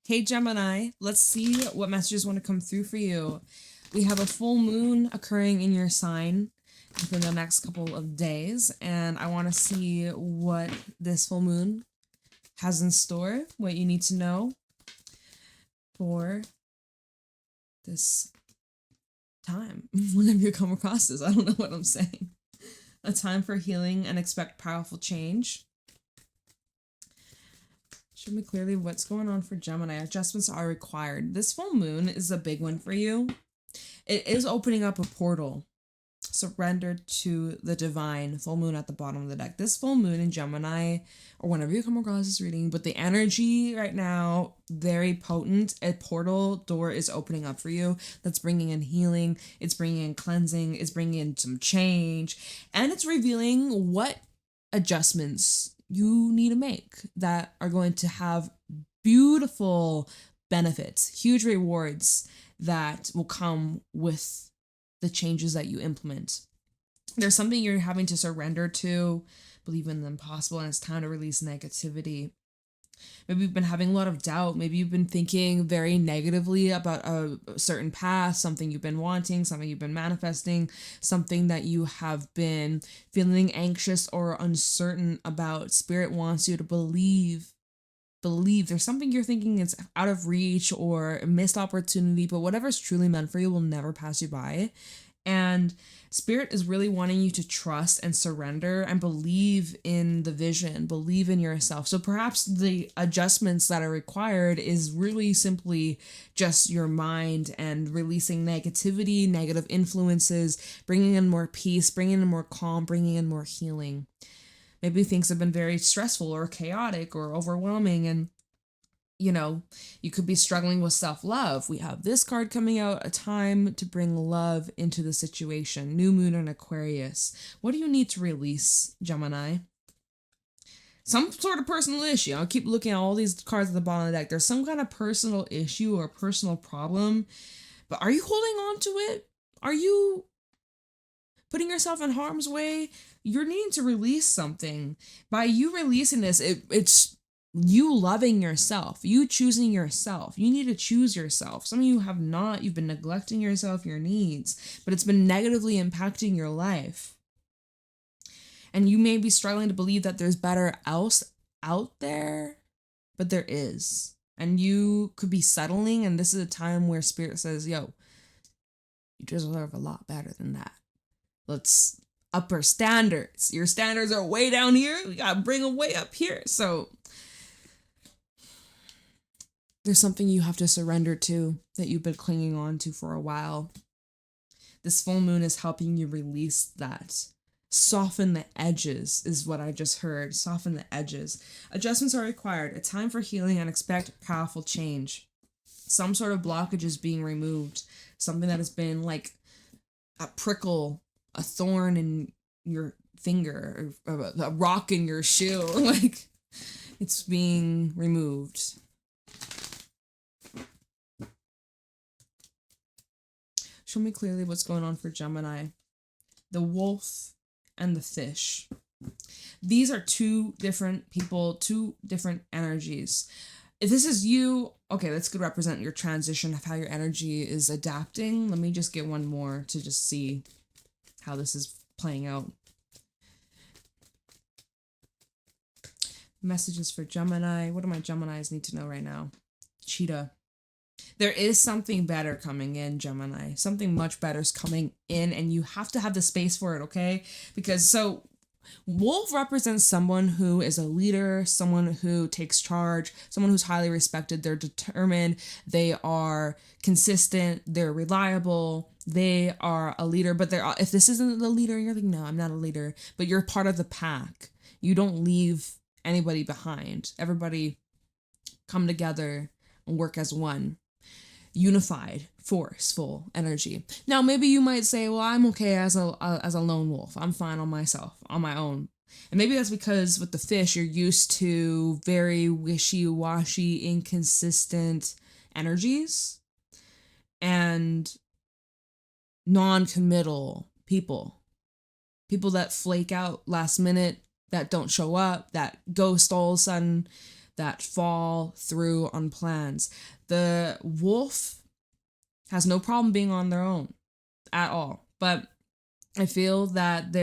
Hey Gemini, let's see what messages want to come through for you. We have a full moon occurring in your sign within the next couple of days, and I want to see what this full moon has in store, what you need to know for this time. Whenever you come across this, I don't know what I'm saying. A time for healing and expect powerful change. Show me clearly what's going on for Gemini. Adjustments are required. This full moon is a big one for you. It is opening up a portal. Surrender to the divine. Full moon at the bottom of the deck. This full moon in Gemini, or whenever you come across this reading, but the energy right now, very potent. A portal door is opening up for you. That's bringing in healing. It's bringing in cleansing. It's bringing in some change. And it's revealing what adjustments you need to make that are going to have beautiful benefits, huge rewards that will come with the changes that you implement. There's something you're having to surrender to, believe in the impossible, and it's time to release negativity. Maybe you've been having a lot of doubt. Maybe you've been thinking very negatively about a certain path, something you've been wanting, something you've been manifesting, something that you have been feeling anxious or uncertain about. Spirit wants you to believe. There's something you're thinking is out of reach or a missed opportunity, but whatever's truly meant for you will never pass you by. And Spirit is really wanting you to trust and surrender and believe in the vision, believe in yourself. So perhaps the adjustments that are required is really simply just your mind and releasing negativity, negative influences, bringing in more peace, bringing in more calm, bringing in more healing. Maybe things have been very stressful or chaotic or overwhelming, and you could be struggling with self-love. We have this card coming out, a time to bring love into the situation. New moon in Aquarius. What do you need to release, Gemini? Some sort of personal issue. I'll keep looking at all these cards at the bottom of the deck. There's some kind of personal issue or personal problem, but are you holding on to it? Are you putting yourself in harm's way? You're needing to release something. By you releasing this, it's you loving yourself, you choosing yourself. You need to choose yourself. Some of you have not. You've been neglecting yourself, your needs, but it's been negatively impacting your life. And you may be struggling to believe that there's better else out there, but there is. And you could be settling, and this is a time where Spirit says, yo, you deserve a lot better than that. Let's up our standards. Your standards are way down here. We gotta bring them way up here. So there's something you have to surrender to that you've been clinging on to for a while. This full moon is helping you release that. Soften the edges is what I just heard. Soften the edges. Adjustments are required. A time for healing and expect powerful change. Some sort of blockage is being removed. Something that has been like a prickle, a thorn in your finger, or a rock in your shoe. Like, it's being removed. Show me clearly what's going on for Gemini. The wolf and the fish. These are two different people, two different energies. If this is you, okay, this could represent your transition of how your energy is adapting. Let me just get one more to just see how this is playing out. Messages for Gemini. What do my Geminis need to know right now? Cheetah. There is something better coming in, Gemini. Something much better is coming in, and you have to have the space for it, okay? Because wolf represents someone who is a leader, someone who takes charge, someone who's highly respected. They're determined, they are consistent, they're reliable, they are a leader. But if this isn't the leader, you're like, no, I'm not a leader, but you're part of the pack. You don't leave anybody behind. Everybody come together and work as one. Unified, forceful energy. Now, maybe you might say, well, I'm okay as a lone wolf. I'm fine on myself, on my own. And maybe that's because with the fish, you're used to very wishy-washy, inconsistent energies and non-committal people. People that flake out last minute, that don't show up, that ghost all of a sudden. that fall through on plans. The wolf has no problem being on their own at all. But I feel that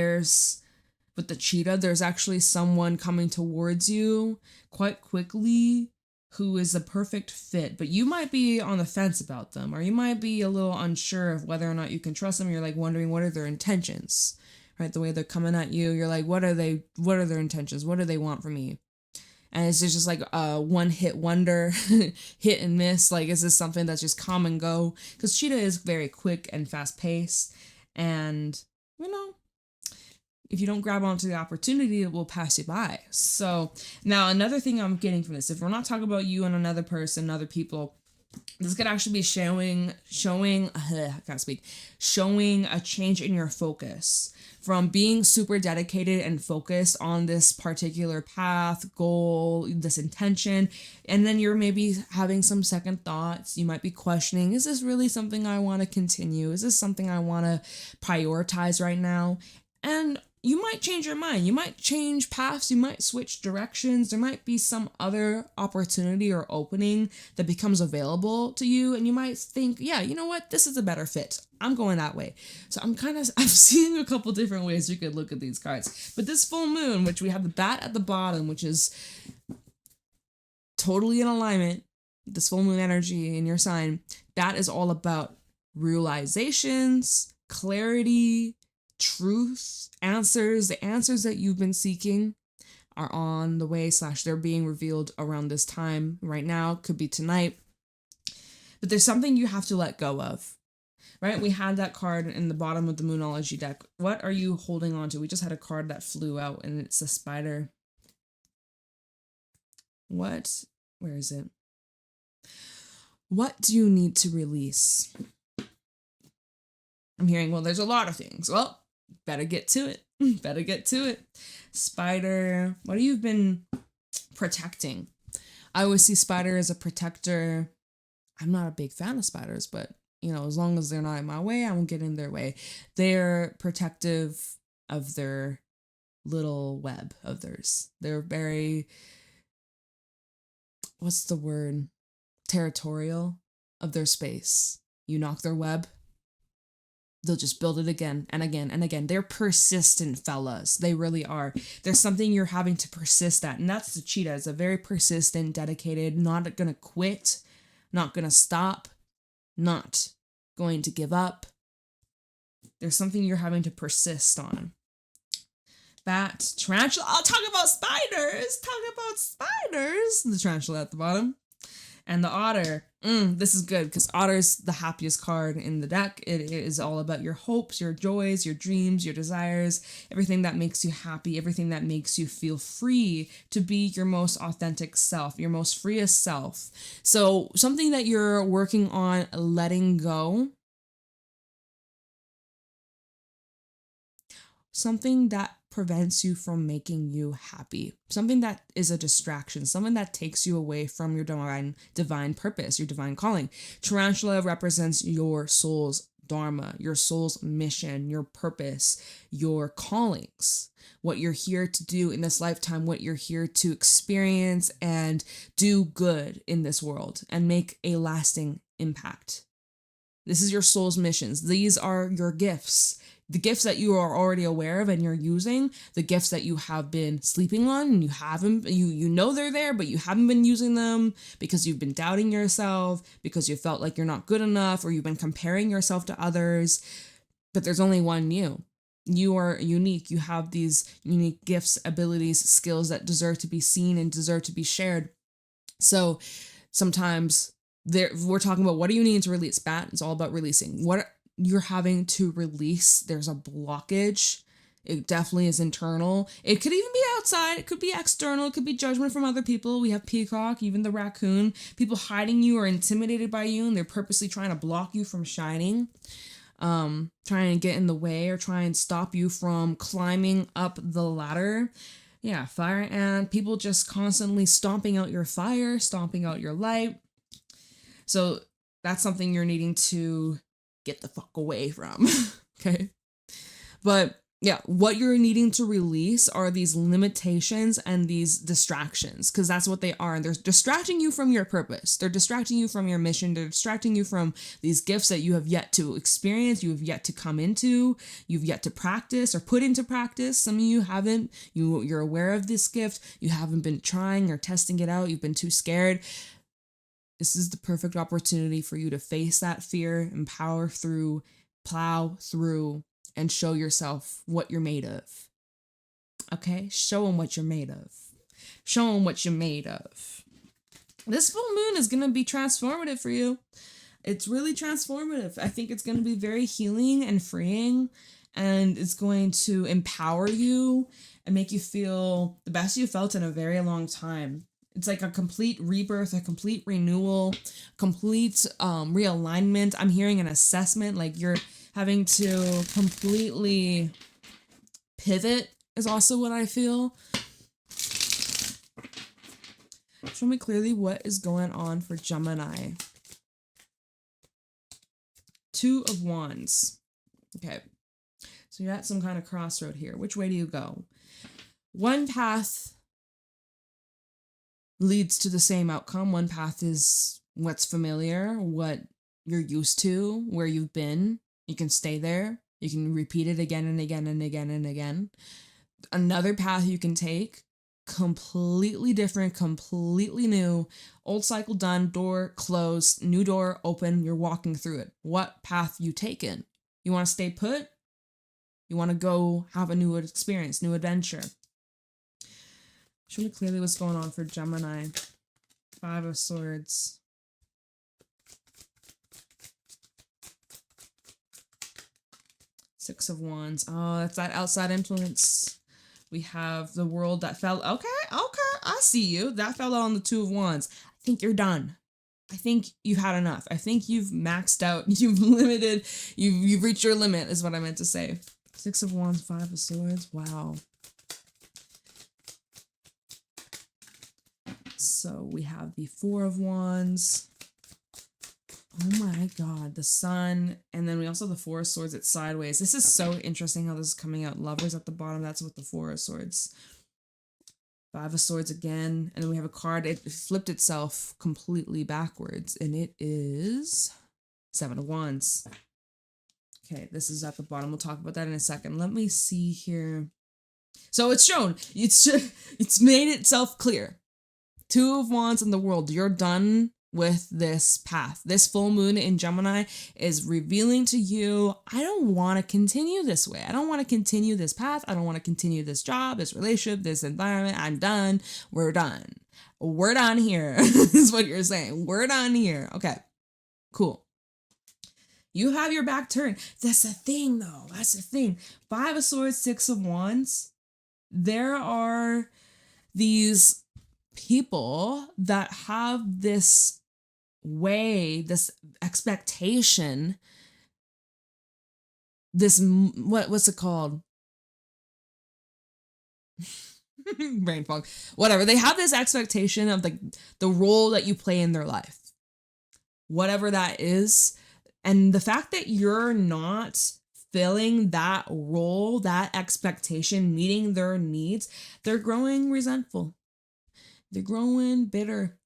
with the cheetah, there's actually someone coming towards you quite quickly who is a perfect fit, but you might be on the fence about them, or you might be a little unsure of whether or not you can trust them. You're like wondering what are their intentions, right? The way they're coming at you, you're like, what are their intentions? What do they want from me? And it's just like a one hit wonder, hit and miss. Like, is this something that's just come and go? Because cheetah is very quick and fast paced, and if you don't grab onto the opportunity, it will pass you by. So now another thing I'm getting from this, if we're not talking about you and another person, other people, this could actually be showing a change in your focus from being super dedicated and focused on this particular path, goal, this intention. And then you're maybe having some second thoughts. You might be questioning, is this really something I want to continue? Is this something I want to prioritize right now? And you might change your mind. You might change paths. You might switch directions. There might be some other opportunity or opening that becomes available to you. And you might think, yeah, you know what? This is a better fit. I'm going that way. So I'm seeing a couple different ways you could look at these cards. But this full moon, which we have the bat at the bottom, which is totally in alignment, this full moon energy in your sign, that is all about realizations, clarity, truth, answers. The answers that you've been seeking are on the way / they're being revealed around this time right now. Could be tonight. But there's something you have to let go of, right? We had that card in the bottom of the Moonology deck. What are you holding on to? We just had a card that flew out and it's a spider. Where is it? What do you need to release? I'm hearing, well, there's a lot of things. Well, better get to it. Spider, what have you been protecting? I always see spider as a protector. I'm not a big fan of spiders, but as long as they're not in my way, I won't get in their way. They're protective of their little web of theirs. They're very, what's the word? Territorial of their space. You knock their web, they'll just build it again and again and again. They're persistent fellas. They really are. There's something you're having to persist at. And that's the cheetah. It's a very persistent, dedicated, not going to quit, not going to stop, not going to give up. There's something you're having to persist on. Bat, tarantula. I'll talk about spiders. The tarantula at the bottom. And the otter, this is good because otter's the happiest card in the deck. It is all about your hopes, your joys, your dreams, your desires, everything that makes you happy, everything that makes you feel free to be your most authentic self, your most freest self. So something that you're working on letting go, something that prevents you from making you happy, something that is a distraction, something that takes you away from your divine purpose, your divine calling. Tarantula represents your soul's dharma, your soul's mission, your purpose, your callings, what you're here to do in this lifetime, what you're here to experience and do good in this world and make a lasting impact. This is your soul's missions. These are your gifts. The gifts that you are already aware of and you're using, the gifts that you have been sleeping on and you know they're there, but you haven't been using them because you've been doubting yourself, because you felt like you're not good enough, or you've been comparing yourself to others. But there's only one you. You are unique. You have these unique gifts, abilities, skills that deserve to be seen and deserve to be shared. So sometimes we're talking about what do you need to release? Bat, it's all about releasing. What you're having to release, there's a blockage. It definitely is internal. It could even be outside. It could be external. It could be judgment from other people. We have Peacock, even the raccoon. People hiding you or intimidated by you, and they're purposely trying to block you from shining, trying to get in the way or try and stop you from climbing up the ladder. Yeah, fire ant. People just constantly stomping out your fire, stomping out your light. So that's something you're needing to get the fuck away from. Okay. But Yeah, what you're needing to release are these limitations and these distractions, because that's what they are. They're distracting you from your purpose. They're distracting you from your mission. They're distracting you from these gifts that you have yet to experience, you have yet to come into, you've yet to practice or put into practice. Some of you haven't. You're aware of this gift. You haven't been trying or testing it out. You've been too scared. This is the perfect opportunity for you to face that fear and power through, plow through, and show yourself what you're made of. Okay? Show them what you're made of. Show them what you're made of. This full moon is going to be transformative for you. It's really transformative. I think it's going to be very healing and freeing, and it's going to empower you and make you feel the best you felt in a very long time. It's like a complete rebirth, a complete renewal, complete realignment. I'm hearing an assessment, like you're having to completely pivot is also what I feel. Show me clearly what is going on for Gemini. Two of Wands. Okay. So you're at some kind of crossroad here. Which way do you go? One path leads to the same outcome. One path is what's familiar, what you're used to, where you've been. You can stay there. You can repeat it again and again and again and again. Another path you can take, completely different, completely new. Old cycle done, door closed, new door open, you're walking through it. What path you taken? You want to stay put? You want to go have a new experience, new adventure? Show me clearly what's going on for Gemini. Five of Swords. Six of Wands. Oh, that's that outside influence. We have the world that fell. Okay, I see you. That fell out on the Two of Wands. I think you're done. I think you've had enough. I think you've maxed out. You've limited. You've reached your limit is what I meant to say. Six of Wands, Five of Swords. Wow. So we have the Four of Wands. Oh my God, the Sun. And then we also have the Four of Swords, it's sideways. This is so interesting how this is coming out. Lovers at the bottom, that's with the Four of Swords. Five of Swords again. And then we have a card, it flipped itself completely backwards. And it is Seven of Wands. Okay, this is at the bottom. We'll talk about that in a second. Let me see here. So it's shown. It's made itself clear. Two of Wands in the world. You're done with this path. This full moon in Gemini is revealing to you, I don't want to continue this way. I don't want to continue this path. I don't want to continue this job, this relationship, this environment. I'm done. We're done. We're done here. Is what you're saying. We're done here. Okay, cool. You have your back turned. That's the thing though. That's the thing. Five of Swords, Six of Wands. There are these people that have this way, this expectation, this what's it called? Brain fog. Whatever. They have this expectation of the role that you play in their life. Whatever that is. And the fact that you're not filling that role, that expectation, meeting their needs, they're growing resentful. They're growing bitter.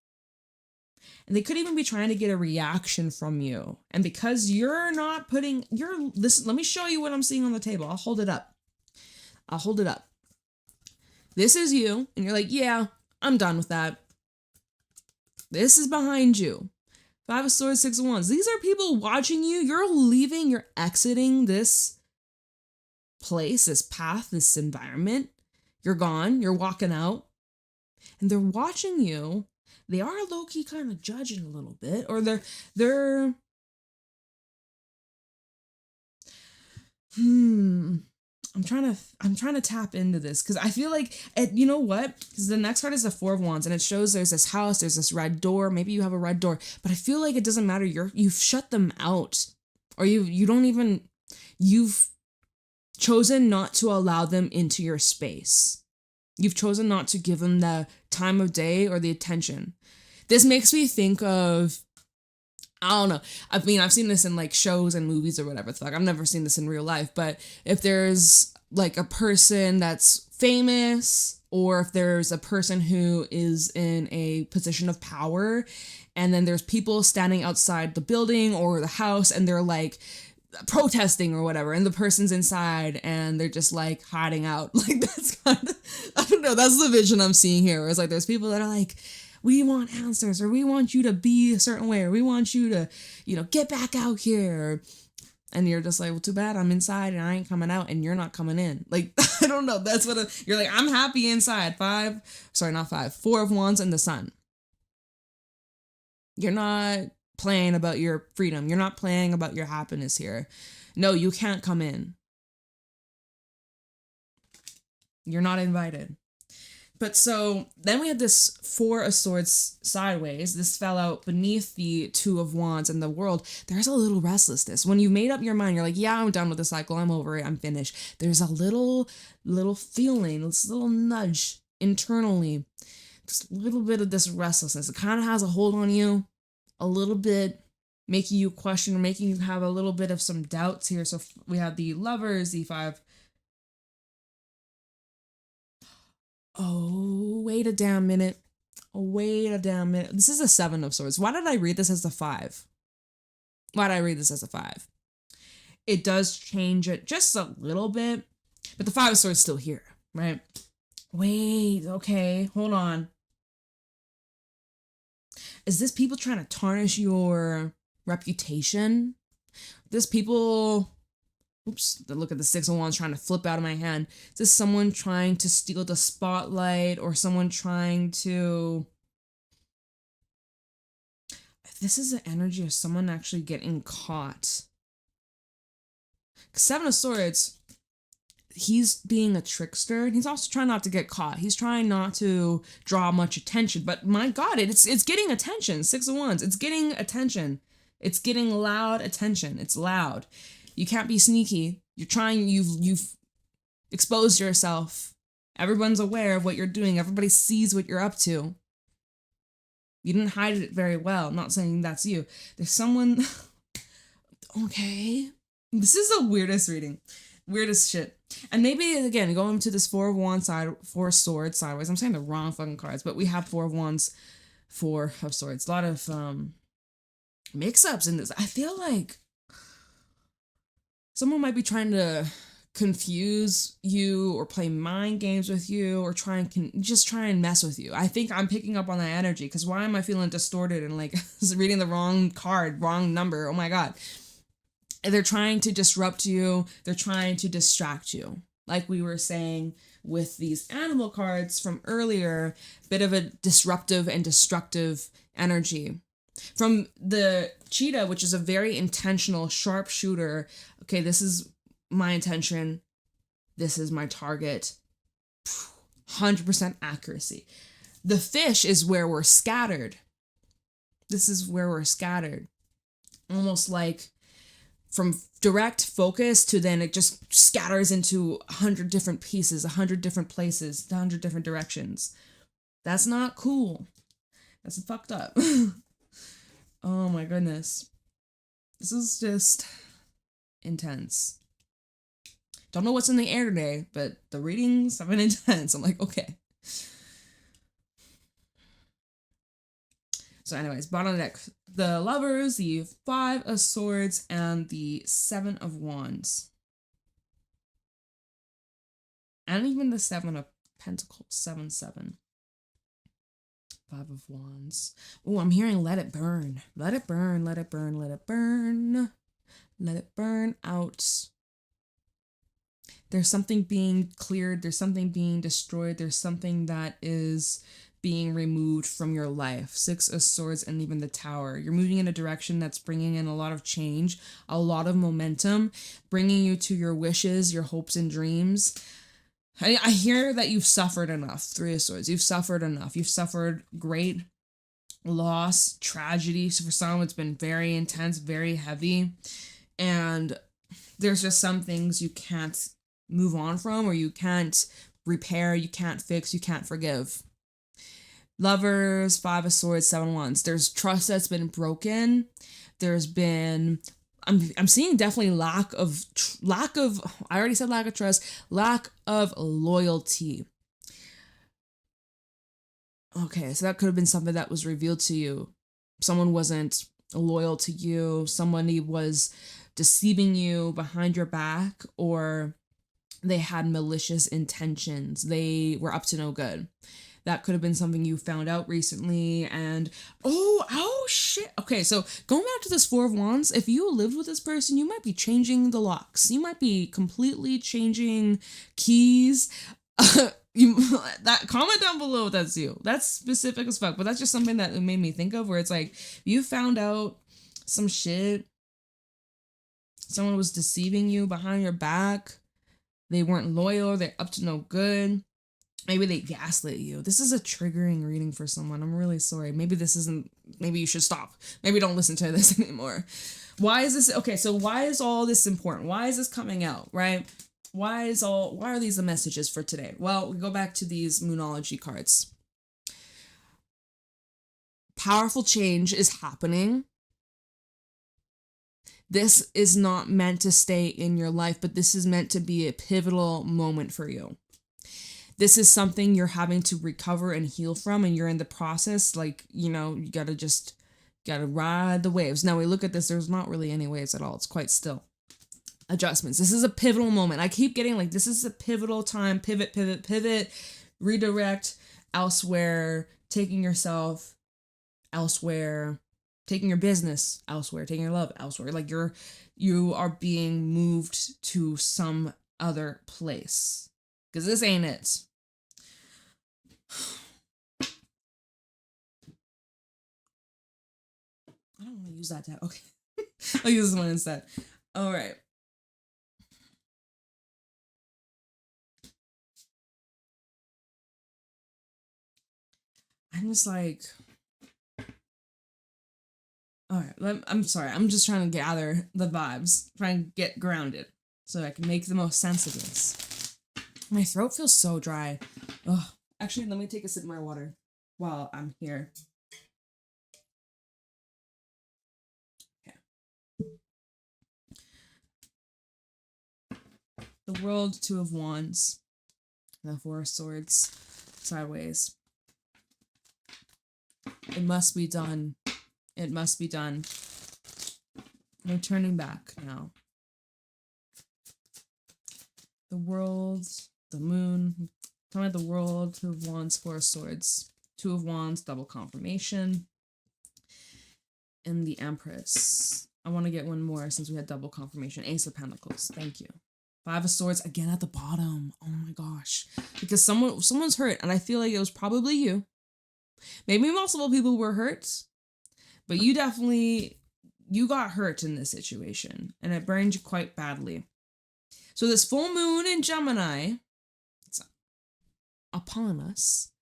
And they could even be trying to get a reaction from you. And because you're not putting, listen, let me show you what I'm seeing on the table. I'll hold it up. This is you. And you're like, yeah, I'm done with that. This is behind you. Five of Swords, Six of Wands. These are people watching you. You're leaving, you're exiting this place, this path, this environment. You're gone. You're walking out. And they're watching you. They are low-key kind of judging a little bit, or they're I'm trying to tap into this because I feel like you know what? Because the next card is the Four of Wands, and it shows there's this house, there's this red door. Maybe you have a red door, but I feel like it doesn't matter. You've shut them out, or you've chosen not to allow them into your space. You've chosen not to give them the time of day or the attention. This makes me think of, I don't know. I mean, I've seen this in like shows and movies or whatever the fuck. I've never seen this in real life, but if there's like a person that's famous, or if there's a person who is in a position of power, and then there's people standing outside the building or the house, and they're like protesting or whatever, and the person's inside and they're just like hiding out. Like, that's kind of, I don't know, that's the vision I'm seeing here, where it's like there's people that are like, we want answers, or we want you to be a certain way, or we want you to, you know, get back out here. And you're just like, well, too bad, I'm inside and I ain't coming out and you're not coming in. Like, I don't know. That's what you're like, I'm happy inside. 4 of Wands and the Sun. You're not playing about your freedom. You're not playing about your happiness here. No, you can't come in. You're not invited. But so then we had this 4 of Swords sideways. This fell out beneath the 2 of Wands and the World. There's a little restlessness. When you made up your mind, you're like, yeah, I'm done with the cycle. I'm over it. I'm finished. There's a little feeling, this little nudge internally. Just a little bit of this restlessness. It kind of has a hold on you. A little bit, making you question, or making you have a little bit of some doubts here. So we have the Lovers, the 5. Oh, wait a damn minute. This is a 7 of Swords. Why did I read this as a 5? It does change it just a little bit, but the 5 of Swords is still here, right? Wait, okay, hold on. Is this people trying to tarnish your reputation? This people... Oops, look at the 6 of Wands trying to flip out of my hand. Is this someone trying to steal the spotlight, or someone trying to... This is the energy of someone actually getting caught. 7 of Swords, he's being a trickster, and he's also trying not to get caught. He's trying not to draw much attention, but my God, it's getting attention. 6 of Wands, it's getting attention. It's getting loud attention. It's loud. You can't be sneaky. You've exposed yourself. Everyone's aware of what you're doing. Everybody sees what you're up to. You didn't hide it very well. I'm not saying that's you. There's someone... Okay. This is the weirdest reading. Weirdest shit. And maybe, again, going to this 4 of Wands side, 4 of Swords sideways. I'm saying the wrong fucking cards, but we have 4 of Wands, 4 of Swords. A lot of mix-ups in this. I feel like someone might be trying to confuse you or play mind games with you, or try and mess with you. I think I'm picking up on that energy, because why am I feeling distorted and like reading the wrong card, wrong number? Oh my God. They're trying to disrupt you. They're trying to distract you. Like we were saying with these animal cards from earlier, bit of a disruptive and destructive energy. From the cheetah, which is a very intentional sharpshooter. Okay, this is my intention. This is my target. 100% accuracy. The fish is where we're scattered. This is where we're scattered. Almost like from direct focus to then it just scatters into 100 different pieces, 100 different places, 100 different directions. That's not cool. That's fucked up. Oh my goodness. This is just intense. Don't know what's in the air today, but the readings have been intense. I'm like, okay. So anyways, bottom of the deck. The Lovers, the 5 of Swords, and the 7 of Wands. And even the 7 of Pentacles. 7-7. 5 of Wands. Oh, I'm hearing let it burn. Let it burn, let it burn, let it burn. Let it burn out. There's something being cleared. There's something being destroyed. There's something that is being removed from your life. 6 of Swords and even the Tower. You're moving in a direction that's bringing in a lot of change, a lot of momentum, bringing you to your wishes, your hopes and dreams. I hear that you've suffered enough. 3 of Swords. You've suffered enough. You've suffered great loss, tragedy. So for some, it's been very intense, very heavy. And there's just some things you can't move on from, or you can't repair, you can't fix, you can't forgive. Lovers, 5 of Swords, 7 of Wands. There's trust that's been broken. There's been I'm seeing definitely lack of I already said lack of trust, lack of loyalty. Okay, so that could have been something that was revealed to you. Someone wasn't loyal to you, somebody was deceiving you behind your back, or they had malicious intentions. They were up to no good. That could have been something you found out recently. And oh shit. Okay, so going back to this Four of Wands, if you lived with this person, you might be changing the locks. You might be completely changing keys. That comment down below if that's you. That's specific as fuck, but that's just something that it made me think of, where it's like you found out some shit. Someone was deceiving you behind your back. They weren't loyal. They're up to no good. Maybe they gaslit you. This is a triggering reading for someone. I'm really sorry. Maybe you should stop. Maybe don't listen to this anymore. Why is this? Okay, so why is all this important? Why is this coming out, right? Why are these the messages for today? Well, we go back to these Moonology cards. Powerful change is happening. This is not meant to stay in your life, but this is meant to be a pivotal moment for you. This is something you're having to recover and heal from, and you're in the process. Like, you gotta ride the waves. Now we look at this, there's not really any waves at all. It's quite still. Adjustments. This is a pivotal moment. I keep getting like, this is a pivotal time. Pivot, redirect elsewhere, taking yourself elsewhere, taking your business elsewhere, taking your love elsewhere. Like you are being moved to some other place. Because this ain't it. I don't want to use that tab. Okay. I'll use this one instead. All right. I'm just like, all right, I'm sorry. I'm just trying to gather the vibes, trying to get grounded so I can make the most sense of this. My throat feels so dry. Ugh. Actually, let me take a sip of my water while I'm here. Okay. The World, Two of Wands, the Four of Swords, sideways. It must be done. It must be done. No turning back now. The World, the Moon. Tell me the World, Two of Wands, Four of Swords. Two of Wands, double confirmation. And the Empress. I want to get one more since we had double confirmation. Ace of Pentacles. Thank you. Five of Swords, again at the bottom. Oh my gosh. Because someone's hurt, and I feel like it was probably you. Maybe multiple people were hurt, but you got hurt in this situation, and it burned you quite badly. So this full moon in Gemini, it's upon us,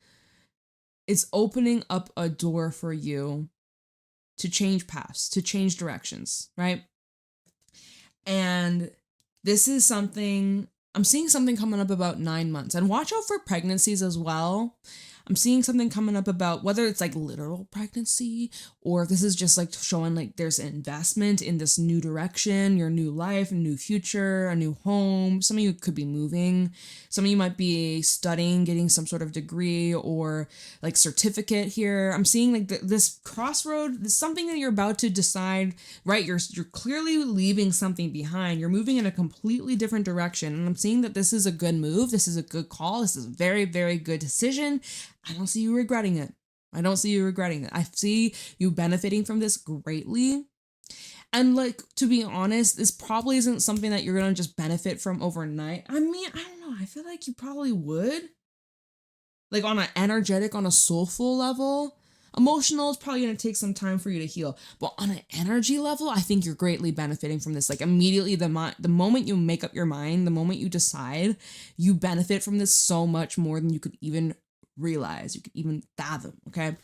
is opening up a door for you to change paths, to change directions, right? And this is something, I'm seeing something coming up about 9 months. And watch out for pregnancies as well. I'm seeing something coming up about whether it's like literal pregnancy or if this is just like showing like there's an investment in this new direction, your new life, a new future, a new home. Some of you could be moving. Some of you might be studying, getting some sort of degree or like certificate here. I'm seeing like this crossroad, this something that you're about to decide, right? You're clearly leaving something behind. You're moving in a completely different direction. And I'm seeing that this is a good move. This is a good call. This is a very, very good decision. I don't see you regretting it. I see you benefiting from this greatly. And like, to be honest, this probably isn't something that you're going to just benefit from overnight. I mean, I don't know. I feel like you probably would. Like on an energetic, on a soulful level. Emotional is probably going to take some time for you to heal. But on an energy level, I think you're greatly benefiting from this. Like immediately, the moment you make up your mind, the moment you decide, you benefit from this so much more than you could even realize, you could even fathom, okay?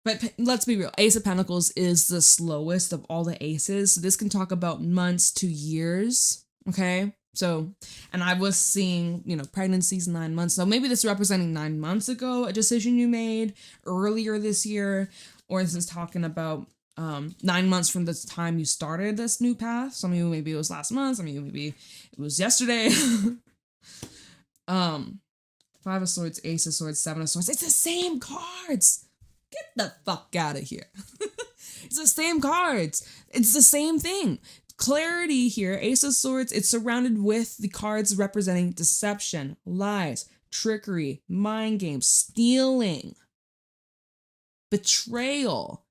But let's be real, Ace of Pentacles is the slowest of all the aces. So this can talk about months to years, okay? So, and I was seeing, pregnancies 9 months. So maybe this is representing 9 months ago, a decision you made earlier this year, or this is talking about 9 months from the time you started this new path. Some of you maybe it was last month, some of you maybe it was yesterday. Five of Swords, Ace of Swords, Seven of Swords. It's the same cards. Get the fuck out of here. It's the same cards. It's the same thing. Clarity here, Ace of Swords, it's surrounded with the cards representing deception, lies, trickery, mind games, stealing, betrayal,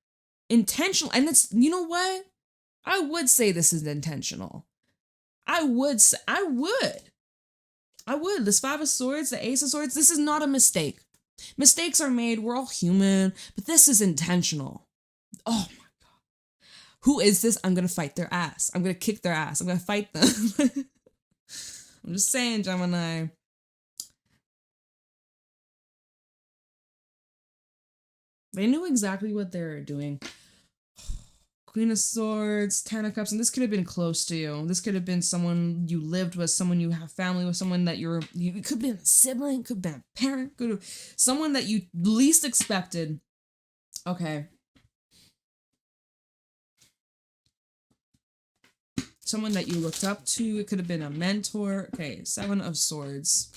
intentional. And it's, you know what? I would say this is intentional. I would. This Five of Swords, the Ace of Swords, this is not a mistake. Mistakes are made. We're all human, but this is intentional. Oh my God. Who is this? I'm going to fight their ass. I'm going to kick their ass. I'm going to fight them. I'm just saying, Gemini. They knew exactly what they were doing. Queen of Swords, Ten of Cups, and this could have been close to you. This could have been someone you lived with, someone you have family with, someone that you could have been a sibling, could have been a parent, could have someone that you least expected. Okay. Someone that you looked up to. It could have been a mentor. Okay, Seven of Swords.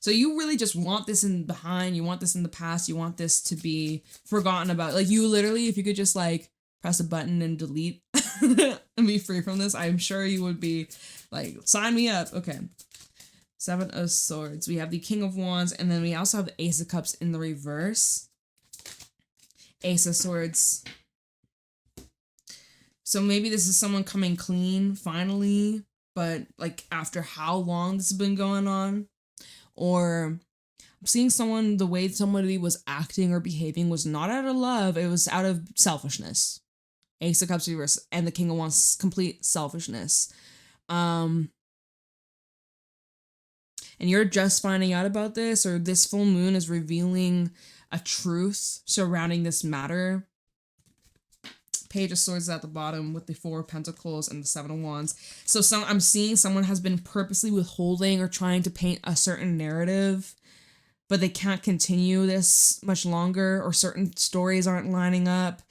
So you really just want this in behind, you want this in the past, you want this to be forgotten about. Like you literally, if you could just like press a button and delete and be free from this, I'm sure you would be like, sign me up. Okay. Seven of Swords. We have the King of Wands, and then we also have the Ace of Cups in the reverse. Ace of Swords. So maybe this is someone coming clean finally, but like after how long this has been going on? Or I'm seeing someone, the way somebody was acting or behaving was not out of love, it was out of selfishness. Ace of Cups reverse and the King of Wands, complete selfishness. And you're just finding out about this, or this full moon is revealing a truth surrounding this matter. Page of Swords at the bottom with the Four of Pentacles and the Seven of Wands. So I'm seeing someone has been purposely withholding or trying to paint a certain narrative, but they can't continue this much longer, or certain stories aren't lining up.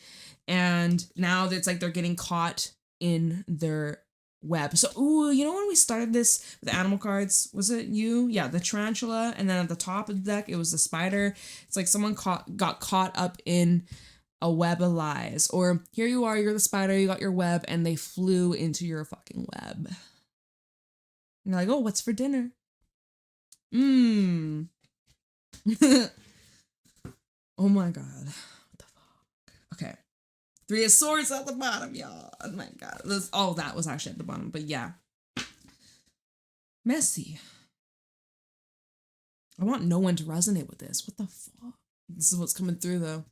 And now it's like they're getting caught in their web. So, ooh, you know when we started this with animal cards, was it you? Yeah, the tarantula. And then at the top of the deck, it was the spider. It's like someone got caught up in a web of lies. Or here you are, you're the spider, you got your web, and they flew into your fucking web. And you're like, oh, what's for dinner? Oh my God. What the fuck? Okay. Three of Swords at the bottom, y'all. Oh my God. That was actually at the bottom, but yeah. Messy. I want no one to resonate with this. What the fuck? This is what's coming through, though.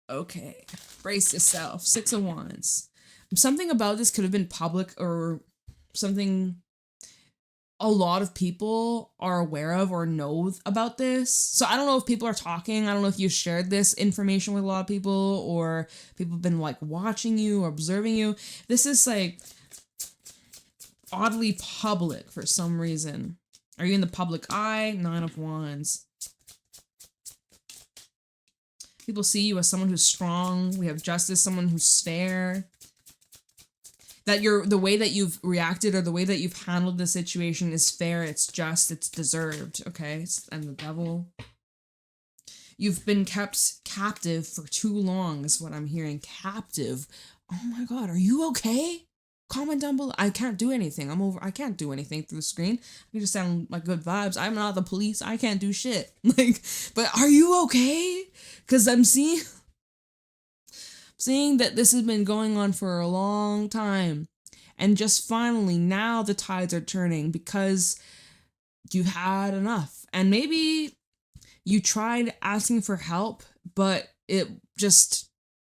Okay, brace yourself. Six of Wands. Something about this could have been public, or something a lot of people are aware of or know about this. So I don't know if people are talking. I don't know if you shared this information with a lot of people, or people have been like watching you or observing you. This is like oddly public for some reason. Are you in the public eye? Nine of Wands. People see you as someone who's strong. We have Justice, someone who's fair. That the way that you've reacted, or the way that you've handled the situation is fair, it's just, it's deserved, okay? And the Devil. You've been kept captive for too long is what I'm hearing. Captive. Oh my God, are you okay? Comment down below. I can't do anything. I can't do anything through the screen. I can just sound like good vibes. I'm not the police. I can't do shit. Like, but are you okay? Because I'm seeing that this has been going on for a long time. And just finally, now the tides are turning because you've had enough. And maybe you tried asking for help, but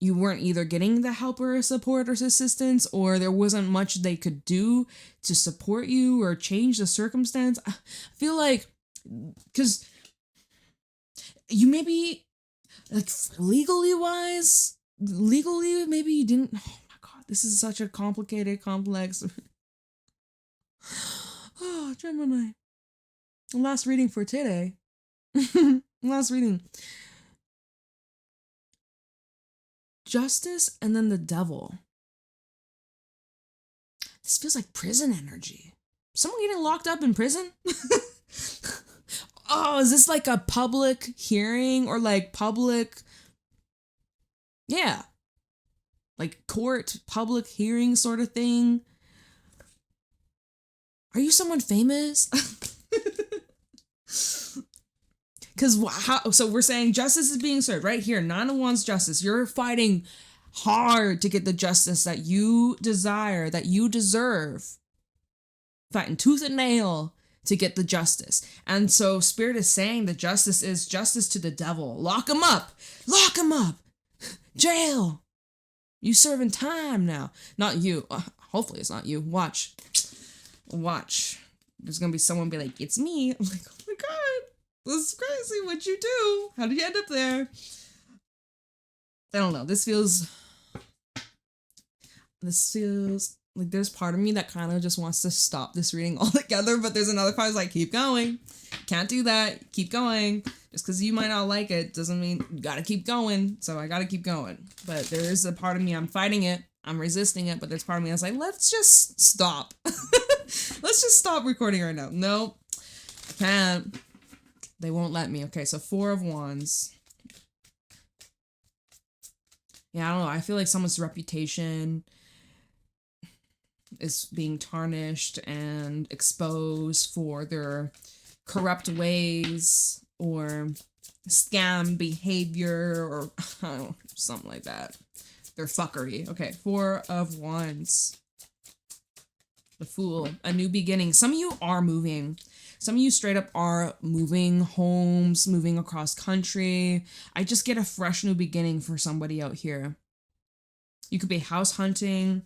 you weren't either getting the help or support or assistance, or there wasn't much they could do to support you or change the circumstance. I feel like, because you maybe, like, legally, maybe you didn't. Oh my God, this is such a complicated, complex. Oh, Gemini. Last reading for today. Last reading. Justice and then the devil. This feels like prison energy. Someone getting locked up in prison? Oh, is this like a public hearing or like public... Yeah. Like court, public hearing sort of thing? Are you someone famous? Because so we're saying justice is being served right here. Nine of Wands justice. You're fighting hard to get the justice that you desire, that you deserve. Fighting tooth and nail to get the justice. And so Spirit is saying the justice is justice to the devil. Lock him up. Lock him up. Jail. You serving time now. Not you. Hopefully it's not you. Watch. There's gonna be someone be like, it's me. I'm like, oh my god. This is crazy. What'd you do? How did you end up there? I don't know. This feels like there's part of me that kind of just wants to stop this reading altogether, but there's another part that's like, keep going. Can't do that. Keep going. Just because you might not like it doesn't mean you gotta keep going. So I gotta keep going. But there is a part of me, I'm fighting it. I'm resisting it, but there's part of me that's like, let's just stop. Let's just stop recording right now. Nope. I can't. They won't let me. Okay, so 4 of Wands. Yeah, I don't know. I feel like someone's reputation is being tarnished and exposed for their corrupt ways or scam behavior or I don't know, something like that. Their fuckery. Okay, 4 of Wands. The Fool. A new beginning. Some of you are moving. Some of you straight up are moving homes, moving across country. I just get a fresh new beginning for somebody out here. You could be house hunting,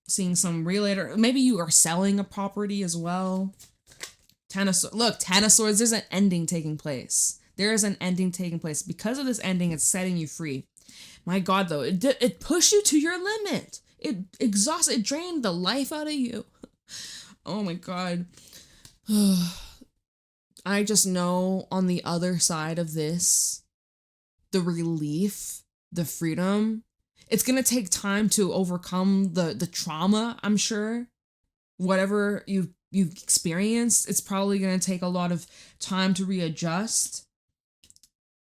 seeing some realtor. Maybe you are selling a property as well. Ten of Swords. Look, 10 of Swords. There's an ending taking place. There is an ending taking place. Because of this ending, it's setting you free. My God, though, it pushed you to your limit. It exhausted, it drained the life out of you. Oh my God. I just know on the other side of this, the relief, the freedom, it's going to take time to overcome the trauma, I'm sure. Whatever you've experienced, it's probably going to take a lot of time to readjust.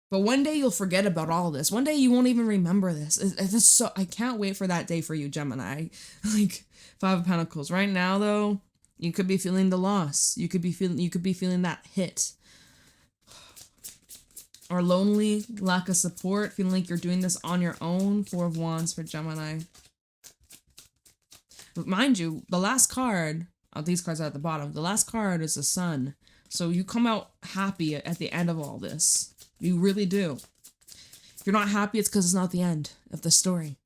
But one day you'll forget about all this. One day you won't even remember this. It's so I can't wait for that day for you, Gemini. Like 5 of Pentacles. Right now, though, you could be feeling the loss. You could be feeling that hit. Or lonely, lack of support, feeling like you're doing this on your own. 4 of Wands for Gemini. But mind you, the last card, these cards are at the bottom. The last card is the Sun. So you come out happy at the end of all this. You really do. If you're not happy, it's because it's not the end of the story.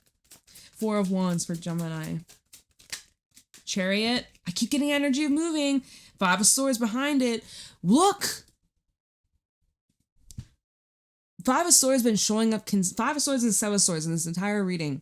4 of Wands for Gemini. Chariot. I keep getting energy of moving. 5 of Swords behind it. Look! 5 of Swords been showing up. 5 of Swords and 7 of Swords in this entire reading.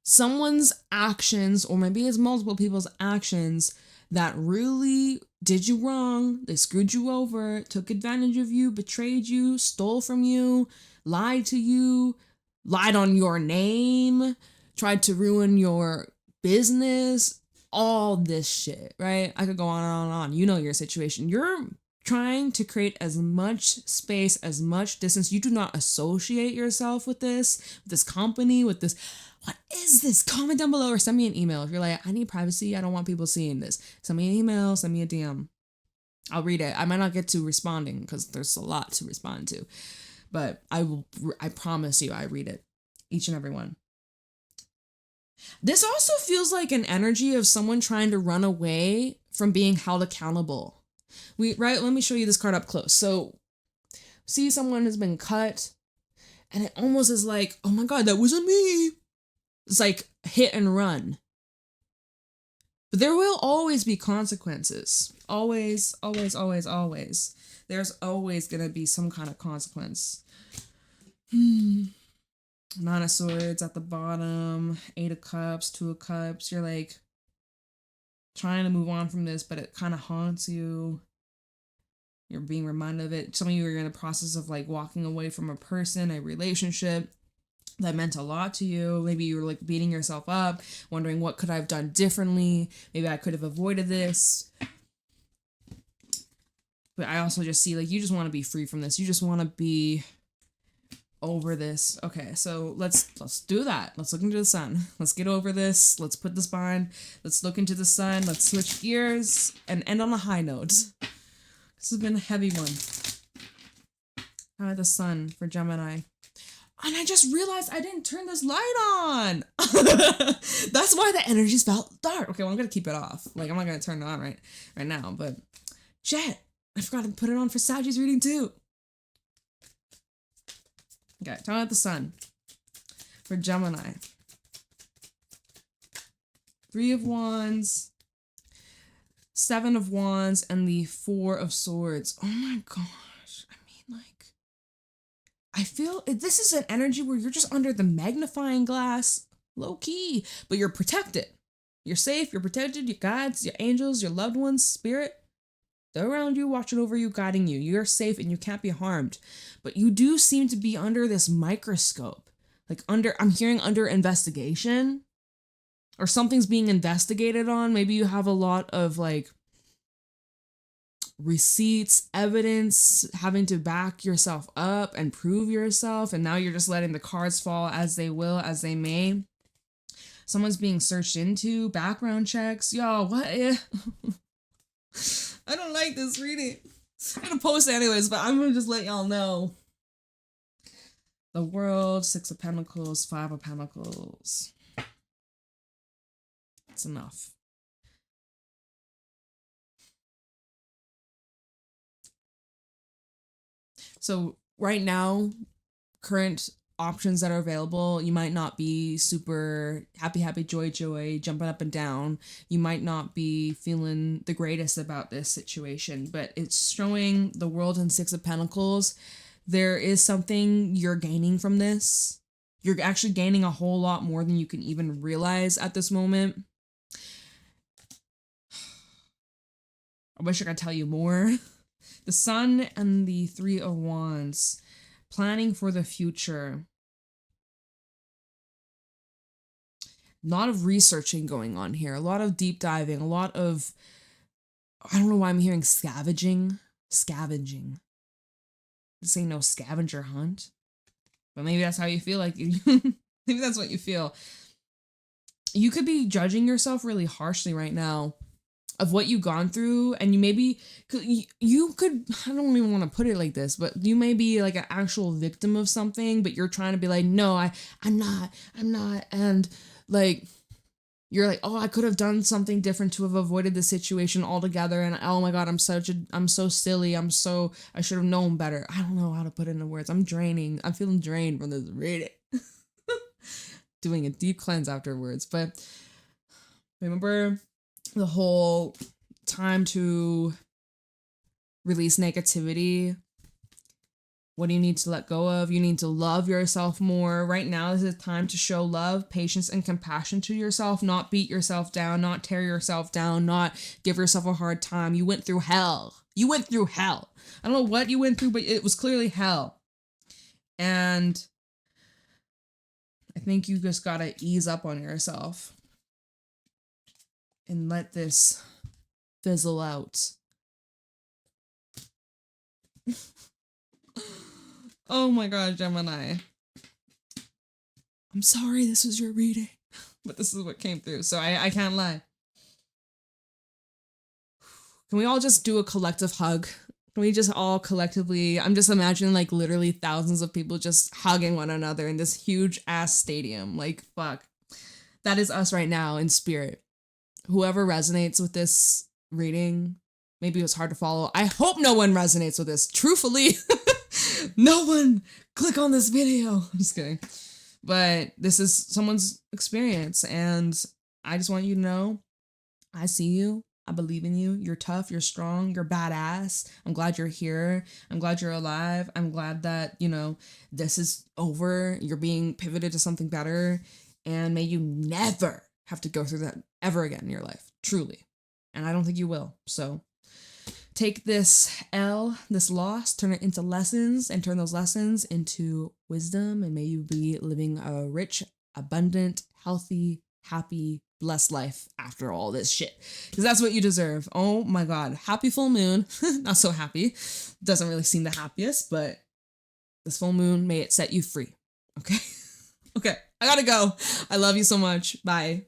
Someone's actions, or maybe it's multiple people's actions, that really did you wrong. They screwed you over, took advantage of you, betrayed you, stole from you, lied to you, lied on your name, tried to ruin your business, all this shit, right? I could go on and on and on. You know your situation. You're trying to create as much space, as much distance. You do not associate yourself with this company, with this. What is this? Comment down below or send me an email. If you're like, I need privacy, I don't want people seeing this. Send me an email, send me a DM. I'll read it. I might not get to responding because there's a lot to respond to. But I promise you, I read it. Each and every one. This also feels like an energy of someone trying to run away from being held accountable. Let me show you this card up close. So, see someone has been cut, and it almost is like, oh my God, that wasn't me. It's like hit and run. But there will always be consequences. Always, always, always, always. There's always going to be some kind of consequence. 9 of Swords at the bottom. 8 of Cups, 2 of Cups. You're like trying to move on from this, but it kind of haunts you. You're being reminded of it. Some of you are in the process of like walking away from a person, a relationship that meant a lot to you. Maybe you were like beating yourself up, wondering what could I have done differently? Maybe I could have avoided this. But I also just see like you just want to be free from this. You just want to be over this. Okay, so let's do that. Let's look into the sun. Let's get over this. Let's put this behind. Let's look into the sun. Let's switch gears and end on a high note. This has been a heavy one. How about the sun for Gemini? And I just realized I didn't turn this light on. That's why the energies felt dark. Okay, well, I'm gonna keep it off. Like, I'm not gonna turn it on right now, but shit, I forgot to put it on for Sagittarius reading too. Okay, tell me about the sun for Gemini. 3 of Wands, 7 of Wands, and the 4 of Swords. Oh my gosh. I mean, like, I feel this is an energy where you're just under the magnifying glass, low key, but you're protected. You're safe, you're protected, your guides, your angels, your loved ones, spirit. They're around you, watching over you, guiding you. You're safe and you can't be harmed. But you do seem to be under this microscope. Like I'm hearing under investigation. Or something's being investigated on. Maybe you have a lot of like receipts, evidence, having to back yourself up and prove yourself. And now you're just letting the cards fall as they will, as they may. Someone's being searched into, background checks. Yo, what? I don't like this reading. I'm gonna post it anyways, but I'm gonna just let y'all know. The World, 6 of Pentacles, 5 of Pentacles. That's enough. So right now, current options that are available, you might not be super happy, joy, jumping up and down. You might not be feeling the greatest about this situation, but it's showing the World and 6 of Pentacles. There is something you're gaining from this. You're actually gaining a whole lot more than you can even realize at this moment. I wish I could tell you more. The Sun and the 3 of Wands. Planning for the future. A lot of researching going on here. A lot of deep diving. A lot of... I don't know why I'm hearing scavenging. Scavenging. This ain't no scavenger hunt. But maybe that's how you feel like... maybe that's what you feel. You could be judging yourself really harshly right now of what you've gone through, and you could, I don't even want to put it like this, but you may be like an actual victim of something, but you're trying to be like, no, I'm not, and like, you're like, oh, I could have done something different to have avoided the situation altogether, and oh my god, I'm so silly, I should have known better. I don't know how to put it into words. I'm feeling drained from this reading. Doing a deep cleanse afterwards, but remember the whole time to release negativity. What do you need to let go of? You need to love yourself more. Right now is the time to show love, patience, and compassion to yourself, not beat yourself down, not tear yourself down, not give yourself a hard time. You went through hell. You went through hell. I don't know what you went through, but it was clearly hell. And I think you just gotta ease up on yourself and let this fizzle out. Oh my god, Gemini. I'm sorry this was your reading, but this is what came through, so I can't lie. Can we all just do a collective hug? Can we just all collectively, I'm just imagining like literally thousands of people just hugging one another in this huge ass stadium. Like, fuck. That is us right now in spirit. Whoever resonates with this reading, maybe it was hard to follow. I hope no one resonates with this. Truthfully, no one click on this video. I'm just kidding. But this is someone's experience, and I just want you to know, I see you. I believe in you. You're tough. You're strong. You're badass. I'm glad you're here. I'm glad you're alive. I'm glad that, this is over. You're being pivoted to something better. And may you never have to go through that ever again in your life. Truly. And I don't think you will. So Take this this loss, turn it into lessons, and turn those lessons into wisdom. And may you be living a rich, abundant, healthy, happy, blessed life after all this shit. Because that's what you deserve. Oh my God. Happy full moon. Not so happy. Doesn't really seem the happiest, but this full moon, may it set you free. Okay? Okay. I gotta go. I love you so much. Bye.